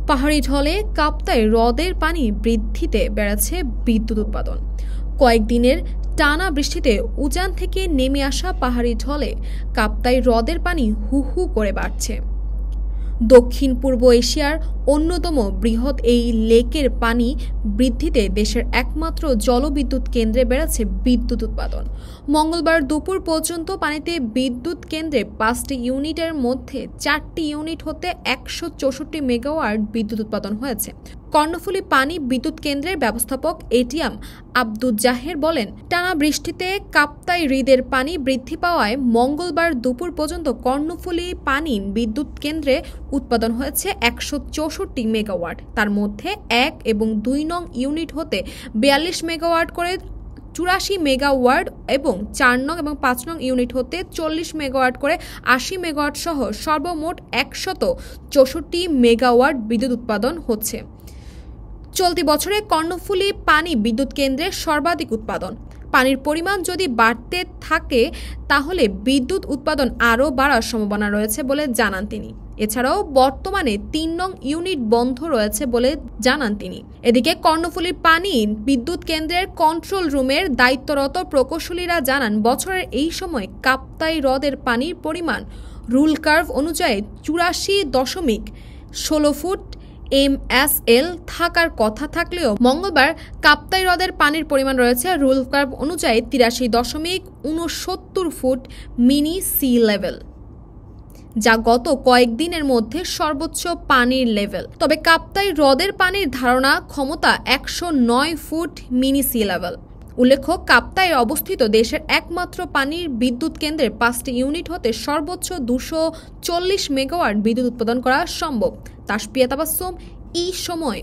পাহাড়ি ঢলে কাপ্তাই হ্রদের পানি বৃদ্ধিতে বেড়েছে বিদ্যুৎ উৎপাদন। কয়েকদিনের টানা বৃষ্টিতে উজান থেকে নেমে আসা পাহাড়ি ঢলে কাপ্তাই হ্রদের পানি হু হু করে বাড়ছে। দক্ষিণ পূর্ব এশিয়ার অন্যতম বৃহৎ এই লেকের পানি বৃদ্ধিতে দেশের একমাত্র জলবিদ্যুৎ কেন্দ্রে বেড়েছে বিদ্যুৎ উৎপাদন। মঙ্গলবার দুপুর পর্যন্ত পানিতে বিদ্যুৎ কেন্দ্রে 5টি ইউনিটের মধ্যে 4টি ইউনিট হতে 164 মেগাওয়াট বিদ্যুৎ উৎপাদন হয়েছে। কর্ণফুলী পানি বিদ্যুৎ কেন্দ্রের ব্যবস্থাপক এটিএম আব্দুজ্জাহের বলেন, টানা বৃষ্টিতে কাপ্তাই হ্রদের পানি বৃদ্ধি পাওয়ায় মঙ্গলবার দুপুর পর্যন্ত কর্ণফুলী পানি বিদ্যুৎ কেন্দ্রে উৎপাদন হয়েছে 164 মেগাওয়াট। তার মধ্যে 1 এবং 2 নং ইউনিট হতে 42 মেগাওয়াট করে 84 মেগাওয়াট এবং 4 নং এবং 5 নং ইউনিট হতে 40 মেগাওয়াট করে 80 মেগাওয়াট সহ সর্বমোট 164 মেগাওয়াট বিদ্যুৎ উৎপাদন হচ্ছে। চলতি বছরে কর্ণফুলী পানি বিদ্যুৎ কেন্দ্রের সর্বাধিক উৎপাদন। পানির পরিমাণ যদি বাড়তে থাকে তাহলে বিদ্যুৎ উৎপাদন আরও বাড়ার সম্ভাবনা রয়েছে বলে জানান তিনি। এছাড়াও বর্তমানে 3 নং ইউনিট বন্ধ রয়েছে বলে জানান তিনি। এদিকে কর্ণফুলীর পানি বিদ্যুৎ কেন্দ্রের কন্ট্রোল রুমের দায়িত্বরত প্রকৌশলীরা জানান, বছরের এই সময় কাপ্তাই হ্রদের পানির পরিমাণ রুল কার্ভ অনুযায়ী 84.16 ফুট MSL থাকার কথা থাকলেও মঙ্গলবার কাপ্তাই হ্রদের পানির পরিমাণ রয়েছে রুল কার্ভ অনুযায়ী 83.69 ফুট মিনি সি লেভেল, যা গত কয়েকদিনের মধ্যে সর্বোচ্চ পানির লেভেল। তবে কাপ্তাই হ্রদের পানির ধারণা ক্ষমতা 109 ফুট মিনি সি লেভেল। উল্লেখ্য, কাপ্তাইয়ে অবস্থিত দেশের একমাত্র পানির বিদ্যুৎ কেন্দ্রের 5টি ইউনিট হতে সর্বোচ্চ 240 মেগাওয়াট বিদ্যুৎ উৎপাদন করা সম্ভব। তাসপিয়া তাবাসসুম, এই সময়।